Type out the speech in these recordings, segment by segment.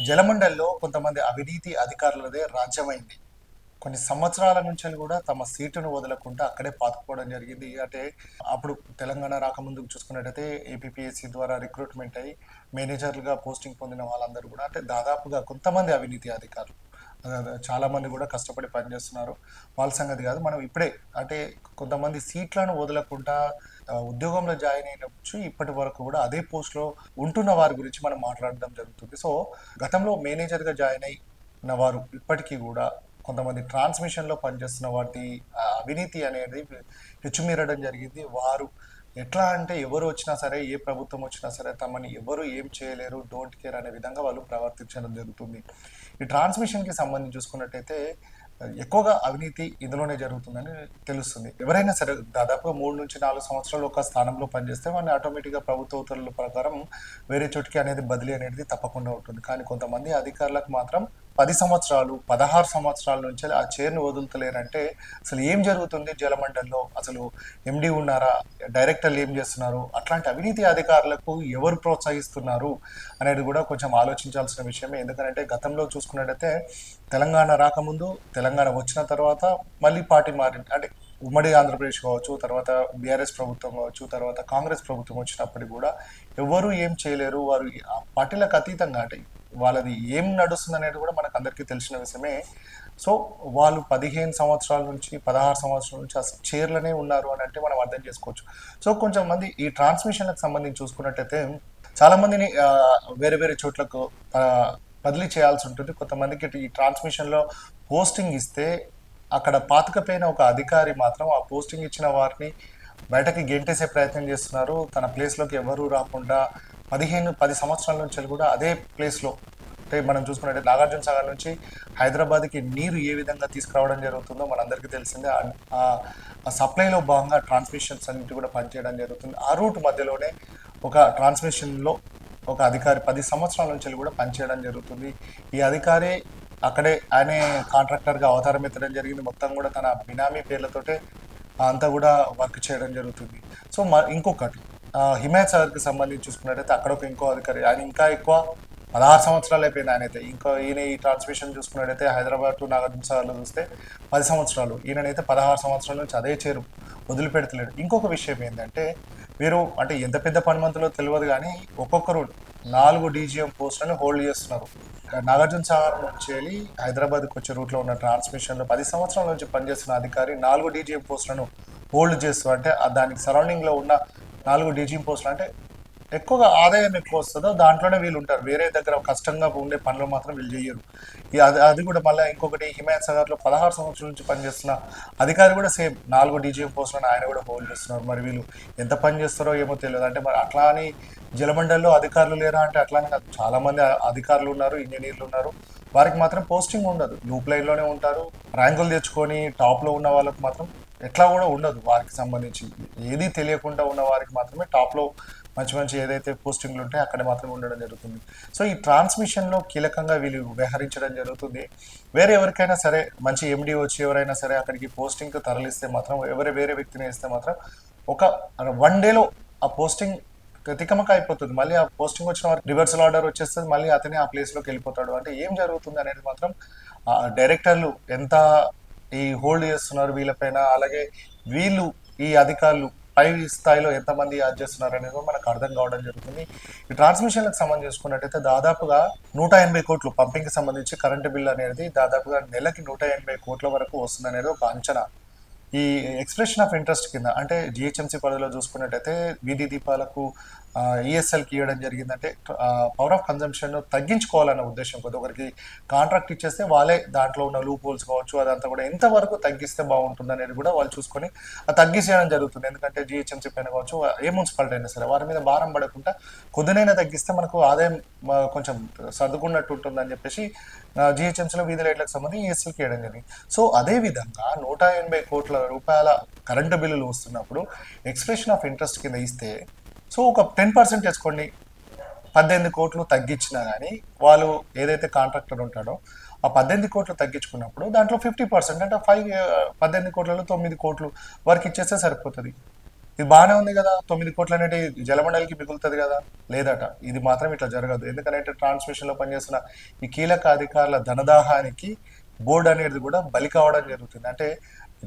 జలమండలిలో కొంతమంది అవినీతి అధికారులదే రాజ్యమైంది. కొన్ని సంవత్సరాల నుంచి కూడా తమ సీటును వదలకుండా అక్కడే పాతుకుపోవడం జరిగింది. అంటే అప్పుడు తెలంగాణ రాకముందుకు చూసుకున్నట్టయితే ఏపీపీఎస్సీ ద్వారా రిక్రూట్మెంట్ అయ్యి మేనేజర్లుగా పోస్టింగ్ పొందిన వాళ్ళందరూ కూడా అంటే దాదాపుగా కొంతమంది అవినీతి అధికారులు చాలా మంది కూడా కష్టపడి పనిచేస్తున్నారు. వాళ్ళ సంగతి కాదు. మనం ఇప్పుడే అంటే కొంతమంది సీట్లను వదలకుండా ఉద్యోగంలో జాయిన్ అయినప్పుడు ఇప్పటి వరకు కూడా అదే పోస్ట్లో ఉంటున్న వారి గురించి మనం మాట్లాడడం జరుగుతుంది. సో గతంలో మేనేజర్గా జాయిన్ అయిన వారు ఇప్పటికీ కూడా కొంతమంది ట్రాన్స్మిషన్లో పనిచేస్తున్న వాటి అవినీతి అనేది హెచ్చుమీరడం జరిగింది. వారు ఎట్లా అంటే ఎవరు వచ్చినా సరే, ఏ ప్రభుత్వం వచ్చినా సరే తమని ఎవరు ఏం చేయలేరు, డోంట్ కేర్ అనే విధంగా వాళ్ళు ప్రవర్తించడం జరుగుతుంది. ఈ ట్రాన్స్మిషన్కి సంబంధించి చూసుకున్నట్టయితే ఎక్కువగా అవినీతి ఇందులోనే జరుగుతుందని తెలుస్తుంది. ఎవరైనా సరే దాదాపుగా 3 నుంచి 4 సంవత్సరాలు ఒక స్థానంలో పనిచేస్తే వాడిని ఆటోమేటిక్గా ప్రభుత్వ ఉత్తర్వుల ప్రకారం వేరే చోటికి అనేది బదిలీ అనేది తప్పకుండా ఉంటుంది. కానీ కొంతమంది అధికారులకు మాత్రం 10 సంవత్సరాలు 16 సంవత్సరాల నుంచి ఆ చైర్ను వదులుతలేరంటే అసలు ఏం జరుగుతుంది జలమండలిలో? అసలు ఎండి ఉన్నారా? డైరెక్టర్లు ఏం చేస్తున్నారు? అట్లాంటి అవినీతి అధికారులకు ఎవరు ప్రోత్సహిస్తున్నారు అనేది కూడా కొంచెం ఆలోచించాల్సిన విషయమే. ఎందుకంటే గతంలో చూసుకున్నట్టయితే తెలంగాణ రాకముందు, తెలంగాణ వచ్చిన తర్వాత మళ్ళీ పార్టీ మారింది. అంటే ఉమ్మడి ఆంధ్రప్రదేశ్ కావచ్చు, తర్వాత బీఆర్ఎస్ ప్రభుత్వం కావచ్చు, తర్వాత కాంగ్రెస్ ప్రభుత్వం వచ్చినప్పటికి కూడా ఎవరు ఏం చేయలేరు. వారు ఆ పార్టీలకు అతీతంగా అంటే వాళ్ళది ఏం నడుస్తుంది అనేది కూడా మనకు అందరికీ తెలిసిన విషయమే. సో వాళ్ళు 15 సంవత్సరాల నుంచి 16 సంవత్సరాల నుంచి అసలు చైర్లనే ఉన్నారు అని అంటే మనం అర్థం చేసుకోవచ్చు. సో కొంచెం మంది ఈ ట్రాన్స్మిషన్లకు సంబంధించి చూసుకున్నట్టయితే చాలా మందిని వేరే వేరే చోట్లకు బదిలీ చేయాల్సి ఉంటుంది. కొంతమందికి ఈ ట్రాన్స్మిషన్లో పోస్టింగ్ ఇస్తే అక్కడ పాతుకపోయిన ఒక అధికారి మాత్రం ఆ పోస్టింగ్ ఇచ్చిన వారిని బయటకి గెంటేసే ప్రయత్నం చేస్తున్నారు. తన ప్లేస్లోకి ఎవరూ రాకుండా 10 సంవత్సరాల నుంచి కూడా అదే ప్లేస్లో అంటే మనం చూసుకున్నట్టే నాగార్జున సాగర్ నుంచి హైదరాబాద్కి నీరు ఏ విధంగా తీసుకురావడం జరుగుతుందో మనందరికీ తెలిసిందే. ఆ సప్లైలో భాగంగా ట్రాన్స్మిషన్స్ అన్నిటి కూడా పనిచేయడం జరుగుతుంది. ఆ రూట్ మధ్యలోనే ఒక ట్రాన్స్మిషన్లో ఒక అధికారి 10 సంవత్సరాల నుంచి కూడా పనిచేయడం జరుగుతుంది. ఈ అధికారి అక్కడే ఆయనే కాంట్రాక్టర్గా అవతారం ఎత్తడం జరిగింది. మొత్తం కూడా తన బినామీ పేర్లతోటే అంతా కూడా వర్క్ చేయడం జరుగుతుంది. సో ఇంకొకటి హిమాయత్ సాగర్కి సంబంధించి చూసుకున్నట్టయితే అక్కడ ఒక ఇంకో అధికారి ఆయన ఇంకా ఎక్కువ 16 సంవత్సరాలు అయిపోయింది ఆయనైతే. ఇంకా ఈయన ఈ ట్రాన్స్మిషన్ చూసుకున్నట్టయితే హైదరాబాద్ టు నాగార్జున సాగర్లో చూస్తే 10 సంవత్సరాలు, ఈయనైతే 16 సంవత్సరాల నుంచి అదే చేరు వదిలిపెడతలేడు. ఇంకొక విషయం ఏంటంటే వీరు అంటే ఎంత పెద్ద పనిమంతులో తెలియదు కానీ ఒక్కొక్కరు 4 డీజీఎం పోస్టులను హోల్డ్ చేస్తున్నారు. నాగార్జున సాగర్ నుంచి వెళ్ళి హైదరాబాద్కి వచ్చే రూట్లో ఉన్న ట్రాన్స్మిషన్లో 10 సంవత్సరాల నుంచి పనిచేస్తున్న అధికారి 4 డీజీఎం పోస్టులను హోల్డ్ చేస్తూ అంటే దానికి సరౌండింగ్లో ఉన్న 4 డీజీఎం పోస్టులు అంటే ఎక్కువగా ఆదాయం ఎక్కువ వస్తుందో దాంట్లోనే వీళ్ళు ఉంటారు. వేరే దగ్గర కష్టంగా ఉండే పనులు మాత్రం వీళ్ళు చేయరు. అది కూడా మళ్ళీ ఇంకొకటి హిమాయత్ సాగర్లో 16 సంవత్సరాల నుంచి పనిచేస్తున్న అధికారి కూడా సేమ్ 4 డీజీఎం పోస్టులను ఆయన కూడా హోల్డ్ చేస్తున్నారు. మరి వీళ్ళు ఎంత పని చేస్తారో ఏమో తెలియదు. అంటే మరి అట్లా అని జలమండలిలో అధికారులు లేరా అంటే అట్లానే కాదు. చాలా మంది అధికారులు ఉన్నారు, ఇంజనీర్లు ఉన్నారు. వారికి మాత్రం పోస్టింగ్ ఉండదు, లూప్ లైన్లోనే ఉంటారు. ర్యాంకులు తెచ్చుకొని టాప్లో ఉన్న వాళ్ళకు మాత్రం ఎట్లా కూడా ఉండదు. వారికి సంబంధించి ఏది తెలియకుండా ఉన్న వారికి మాత్రమే టాప్లో మంచి మంచి ఏదైతే పోస్టింగ్లు ఉంటాయో అక్కడ మాత్రమే ఉండడం జరుగుతుంది. సో ఈ ట్రాన్స్మిషన్లో కీలకంగా వీళ్ళు వ్యవహరించడం జరుగుతుంది. వేరే ఎవరికైనా సరే మంచి ఎండి వచ్చి ఎవరైనా సరే అక్కడికి పోస్టింగ్కి తరలిస్తే మాత్రం వేరే వ్యక్తిని ఇస్తే మాత్రం ఒక 1 డేలో ఆ పోస్టింగ్ తికమక అయిపోతుంది. మళ్ళీ ఆ పోస్టింగ్ వచ్చిన వారికి రివర్సల్ ఆర్డర్ వచ్చేస్తుంది. మళ్ళీ అతనే ఆ ప్లేస్లోకి వెళ్ళిపోతాడు. అంటే ఏం జరుగుతుంది అనేది మాత్రం డైరెక్టర్లు ఎంత ఈ హోల్డ్ చేస్తున్నారు వీళ్ళపైన, అలాగే వీళ్ళు ఈ అధికారులు పై స్థాయిలో ఎంతమంది యాడ్ చేస్తున్నారు అనేది మనకు అర్థం కావడం జరుగుతుంది. ఈ ట్రాన్స్మిషన్లకు సంబంధించి చూసుకున్నట్టయితే దాదాపుగా 180 కోట్లు పంపింగ్కి సంబంధించి కరెంటు బిల్ అనేది దాదాపుగా నెలకి 180 కోట్ల వరకు వస్తుంది అనేది ఒక అంచనా. ఈ ఎక్స్ప్రెషన్ ఆఫ్ ఇంట్రెస్ట్ కింద అంటే జిహెచ్ఎంసీ పరిధిలో చూసుకున్నట్టయితే వీధి దీపాలకు ఈఎస్ఎల్కి ఇవ్వడం జరిగింది. అంటే పవర్ ఆఫ్ కన్జంప్షన్ తగ్గించుకోవాలన్న ఉద్దేశం కొద్ది ఒకరికి కాంట్రాక్ట్ ఇచ్చేస్తే వాళ్ళే దాంట్లో ఉన్న లూప్ హోల్స్ కావచ్చు అదంతా కూడా ఎంతవరకు తగ్గిస్తే బాగుంటుంది అనేది కూడా వాళ్ళు చూసుకొని తగ్గించేయడం జరుగుతుంది. ఎందుకంటే జిహెచ్ఎంసీ పైన కావచ్చు ఏ మున్సిపాలిటీ అయినా సరే వారి మీద భారం పడకుండా కొద్దినైనా తగ్గిస్తే మనకు ఆదాయం కొంచెం సర్దుకున్నట్టు ఉంటుందని చెప్పేసి జిహెచ్ఎంసీలో వీధి లైట్లకు సంబంధించి ఈఎస్ఎల్కి ఇవ్వడం జరిగింది. సో అదేవిధంగా 180 కోట్ల రూపాయల కరెంటు బిల్లులు వస్తున్నప్పుడు ఎక్స్ప్రెషన్ ఆఫ్ ఇంట్రెస్ట్ కింద ఇస్తే సో ఒక 10% వేసుకోండి, 18 కోట్లు తగ్గించినా కానీ వాళ్ళు ఏదైతే కాంట్రాక్టర్ ఉంటాడో ఆ 18 కోట్లు తగ్గించుకున్నప్పుడు దాంట్లో 50% అంటే 18 కోట్లలో 9 కోట్లు వారికి ఇచ్చేస్తే సరిపోతుంది. ఇది బాగానే ఉంది కదా, 9 కోట్లు అనేది జలమండలికి మిగులుతుంది కదా. లేదట, ఇది మాత్రం ఇట్లా జరగదు. ఎందుకంటే ట్రాన్స్మిషన్లో పనిచేస్తున్న ఈ కీలక అధికారుల ధనదాహానికి బోర్డు అనేది కూడా బలి కావడం జరుగుతుంది. అంటే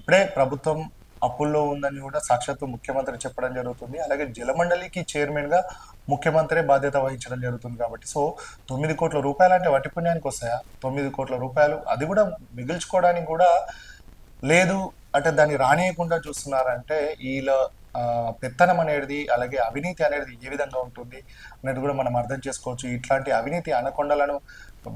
ఇప్పుడే ప్రభుత్వం అప్పుల్లో ఉందని కూడా సాక్షాత్తు ముఖ్యమంత్రి చెప్పడం జరుగుతుంది. అలాగే జలమండలికి చైర్మన్గా ముఖ్యమంత్రి బాధ్యత వహించడం జరుగుతుంది. కాబట్టి సో 9 కోట్ల రూపాయలు అంటే వట్టి పుణ్యానికి వస్తాయా? 9 కోట్ల రూపాయలు అది కూడా మిగిల్చుకోవడానికి కూడా లేదు. అంటే దాన్ని రానియకుండా చూస్తున్నారంటే వీళ్ళ పెత్తనం అనేది, అలాగే అవినీతి అనేది ఏ విధంగా ఉంటుంది అనేది కూడా మనం అర్థం చేసుకోవచ్చు. ఇట్లాంటి అవినీతి అనకొండలను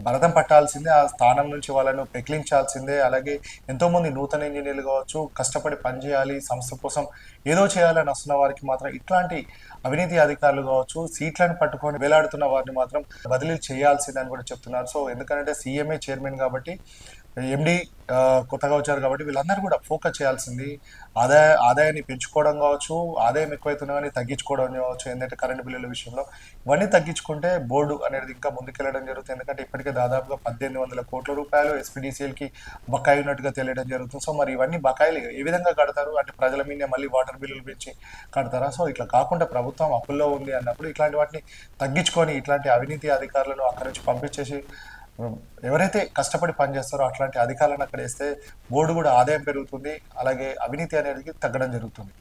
భరతం పట్టాల్సిందే, ఆ స్థానం నుంచి వాళ్ళను పెకిలించాల్సిందే. అలాగే ఎంతోమంది నూతన ఇంజనీర్లు కావచ్చు, కష్టపడి పనిచేయాలి, సంస్థ కోసం ఏదో చేయాలని వస్తున్న వారికి మాత్రం ఇట్లాంటి అవినీతి అధికారులు కావచ్చు, సీట్లను పట్టుకొని వేలాడుతున్న వారిని మాత్రం బదిలీ చేయాల్సిందని కూడా చెప్తున్నారు. సో ఎందుకంటే సీఎంఏ చైర్మన్ కాబట్టి, ఎండి కొత్తగా వచ్చారు కాబట్టి వీళ్ళందరూ కూడా ఫోకస్ చేయాల్సింది ఆదాయాన్ని పెంచుకోవడం కావచ్చు, ఆదాయం ఎక్కువైతున్నా కానీ తగ్గించుకోవడం కావచ్చు. ఏంటంటే కరెంటు బిల్లుల విషయంలో ఇవన్నీ తగ్గించుకుంటే బోర్డు అనేది ఇంకా ముందుకెళ్ళడం జరుగుతుంది. ఎందుకంటే ఇప్పటికే దాదాపుగా 1800 కోట్ల రూపాయలు ఎస్పీడీసీఎల్కి బకాయి ఉన్నట్టుగా తెలియడం జరుగుతుంది. సో మరి ఇవన్నీ బకాయిలు ఏ విధంగా కడతారు? అంటే ప్రజల మీదే మళ్ళీ వాటర్ బిల్లులు పెంచి కడతారా? సో ఇట్లా కాకుండా ప్రభుత్వం అప్పుల్లో ఉంది అన్నప్పుడు ఇట్లాంటి వాటిని తగ్గించుకొని ఇట్లాంటి అవినీతి అధికారులను అక్కడి నుంచి పంపించేసి ఎవరైతే కష్టపడి పనిచేస్తారో అట్లాంటి అధికారులను అక్కడ వేస్తే బోర్డు కూడా ఆదాయం పెరుగుతుంది, అలాగే అవినీతి అనేది తగ్గడం జరుగుతుంది.